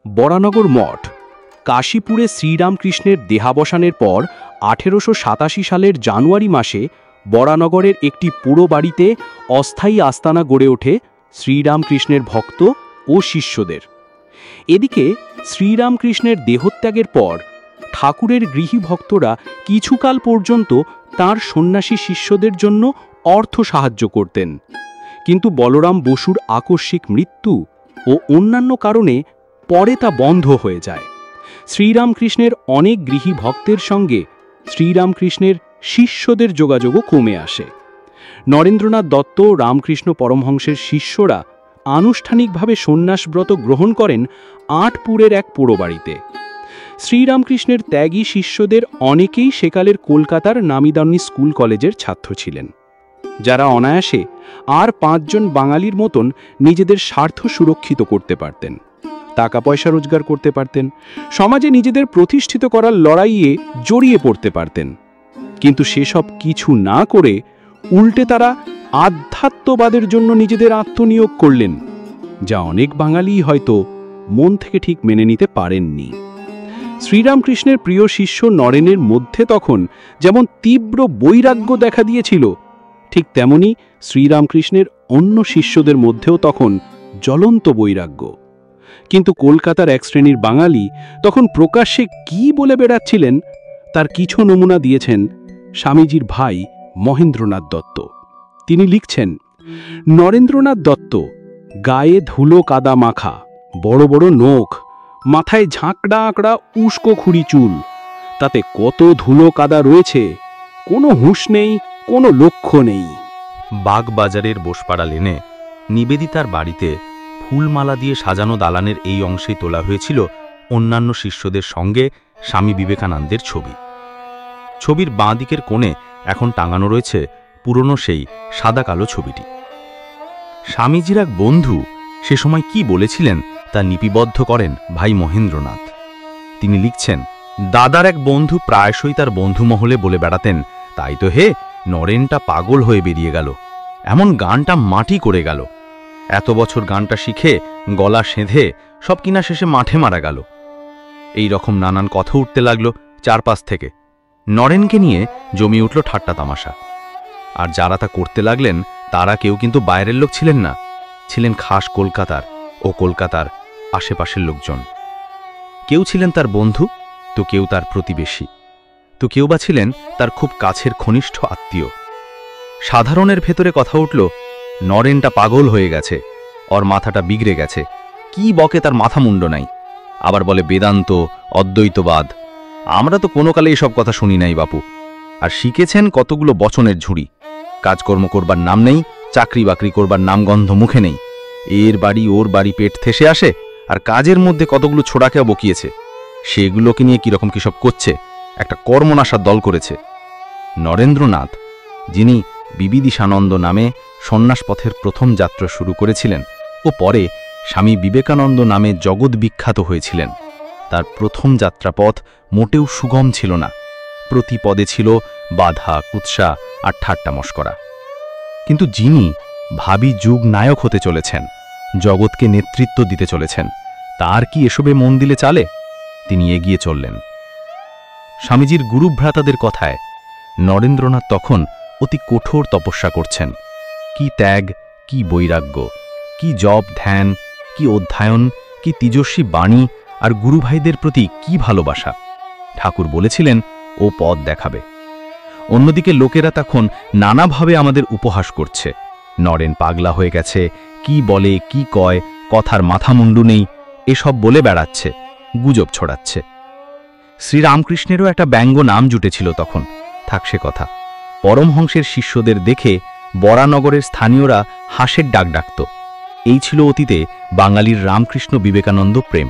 বরানগর মঠ কাশীপুরে শ্রীরামকৃষ্ণের দেহাবসানের পর 1887 সালের জানুয়ারি মাসে বরানগরের একটি পুরো বাড়িতে অস্থায়ী আস্তানা গড়ে ওঠে শ্রীরামকৃষ্ণের ভক্ত ও শিষ্যদের। এদিকে শ্রীরামকৃষ্ণের দেহত্যাগের পর ঠাকুরের গৃহী ভক্তরা কিছুকাল পর্যন্ত তাঁর সন্ন্যাসী শিষ্যদের জন্য অর্থ সাহায্য করতেন, কিন্তু বলরাম বসুর আকস্মিক মৃত্যু ও অন্যান্য কারণে পরে তা বন্ধ হয়ে যায়। শ্রীরামকৃষ্ণের অনেক গৃহী ভক্তের সঙ্গে শ্রীরামকৃষ্ণের শিষ্যদের যোগাযোগও কমে আসে। নরেন্দ্রনাথ দত্ত রামকৃষ্ণ পরমহংসের শিষ্যরা আনুষ্ঠানিকভাবে সন্ন্যাসব্রত গ্রহণ করেন আটপুরের এক পোড়োবাড়িতে। শ্রীরামকৃষ্ণের ত্যাগী শিষ্যদের অনেকেই সেকালের কলকাতার নামিদামি স্কুল কলেজের ছাত্র ছিলেন, যারা অনায়াসে আর 5 জন বাঙালির মতন নিজেদের স্বার্থ সুরক্ষিত করতে পারতেন, টাকা পয়সা রোজগার করতে পারতেন, সমাজে নিজেদের প্রতিষ্ঠিত করার লড়াইয়ে জড়িয়ে পড়তে পারতেন। কিন্তু সেসব কিছু না করে উল্টে তারা আধ্যাত্মবাদের জন্য নিজেদের আত্মনিয়োগ করলেন, যা অনেক বাঙালি হয়তো মন থেকে ঠিক মেনে নিতে পারেননি। শ্রীরামকৃষ্ণের প্রিয় শিষ্য নরেনের মধ্যে তখন যেমন তীব্র বৈরাগ্য দেখা দিয়েছিল, ঠিক তেমনি শ্রীরামকৃষ্ণের অন্য শিষ্যদের মধ্যেও তখন জ্বলন্ত বৈরাগ্য। কিন্তু কলকাতার এক শ্রেণীর বাঙালি তখন প্রকাশ্যে কি বলে বেড়াচ্ছিলেন তার কিছু নমুনা দিয়েছেন স্বামীজির ভাই মহেন্দ্রনাথ দত্ত। তিনি লিখছেন, নরেন্দ্রনাথ দত্ত গায়ে ধুলো কাদা মাখা, বড় বড় নখ, মাথায় ঝাঁকড়া আঁকড়া উস্কো খুঁড়ি চুল, তাতে কত ধুলো কাদা রয়েছে, কোনো হুঁশ নেই, কোনো লক্ষ্য নেই। বাগবাজারের বোসপাড়া লেনে নিবেদিতার বাড়িতে ফুলমালা দিয়ে সাজানো দালানের এই অংশেই তোলা হয়েছিল অন্যান্য শিষ্যদের সঙ্গে স্বামী বিবেকানন্দের ছবি। ছবির বাঁ দিকের কোণে এখন টাঙানো রয়েছে পুরনো সেই সাদা কালো ছবিটি। স্বামীজির এক বন্ধু সে সময় কি বলেছিলেন তা লিপিবদ্ধ করেন ভাই মহেন্দ্রনাথ। তিনি লিখছেন, দাদার এক বন্ধু প্রায়শই তার বন্ধু মহলে বলে বেড়াতেন, তাই তো হে, নরেনটা পাগল হয়ে বেরিয়ে গেল, এমন গানটা মাটি করে গেল, এত বছর গানটা শিখে গলা সেঁধে সব কিনা শেষে মাঠে মারা গেল। এই রকম নানান কথা উঠতে লাগলো চারপাশ থেকে। নরেনকে নিয়ে জমি উঠল ঠাট্টা তামাশা। আর যারা তা করতে লাগলেন তারা কেউ কিন্তু বাইরের লোক ছিলেন না, ছিলেন খাস কলকাতার ও কলকাতার আশেপাশের লোকজন। কেউ ছিলেন তার বন্ধু, তো কেউ তার প্রতিবেশী, তো কেউ বা ছিলেন তার খুব কাছের ঘনিষ্ঠ আত্মীয়। সাধারণের ভেতরে কথা উঠল, নরেনটা পাগল হয়ে গেছে, ওর মাথাটা বিগড়ে গেছে, কি বকে তার মাথা মুন্ড নাই, আবার বলে বেদান্ত, অদ্বৈতবাদ। আমরা তো কোনো কালে এসব কথা শুনি নাই বাপু। আর শিখেছেন কতগুলো বচনের ঝুড়ি, কাজকর্ম করবার নাম নেই, চাকরি বাকরি করবার নামগন্ধ মুখে নেই, এর বাড়ি ওর বাড়ি পেট ঠেসে আসে, আর কাজের মধ্যে কতগুলো ছোড়াকেও বকিয়েছে, সেগুলোকে নিয়ে কিরকম কিসব করছে, একটা কর্মনাশার দল করেছে। নরেন্দ্রনাথ, যিনি বিবিদিশানন্দ নামে সন্ন্যাসপথের প্রথম যাত্রা শুরু করেছিলেন ও পরে স্বামী বিবেকানন্দ নামে জগৎ বিখ্যাত হয়েছিলেন, তার প্রথম যাত্রাপথ মোটেও সুগম ছিল না। প্রতি পদে ছিল বাধা, কুৎসা আর ঠাট্টা মস্করা। কিন্তু যিনি ভাবী যুগ নায়ক হতে চলেছেন, জগৎকে নেতৃত্ব দিতে চলেছেন, তার কি এসবে মন দিলে চালে? তিনি এগিয়ে চললেন। স্বামীজির গুরুভ্রাতাদের কথায় নরেন্দ্রনাথ তখন অতি কঠোর তপস্যা করছেন। কি ত্যাগ, কি বৈরাগ্য, কি জপ ধ্যান, কি অধ্যয়ন, কি তেজস্বী বাণী, আর গুরুভাইদের প্রতি কি ভালোবাসা। ঠাকুর বলেছিলেন ও পথ দেখাবে। অন্যদিকে লোকেরা তখন নানাভাবে আমাদের উপহাস করছে, নরেন পাগলা হয়ে গেছে, কি বলে কি কয়, কথার মাথা মুন্ডু নেই, এসব বলে বেড়াচ্ছে, গুজব ছড়াচ্ছে। শ্রীরামকৃষ্ণেরও একটা ব্যঙ্গ নাম জুটেছিল তখন, থাক সে কথা। পরমহংসের শিষ্যদের দেখে বরানগরের স্থানীয়রা হাসের ডাক ডাকত। এই ছিল অতীতে বাঙালির রামকৃষ্ণ বিবেকানন্দ প্রেম।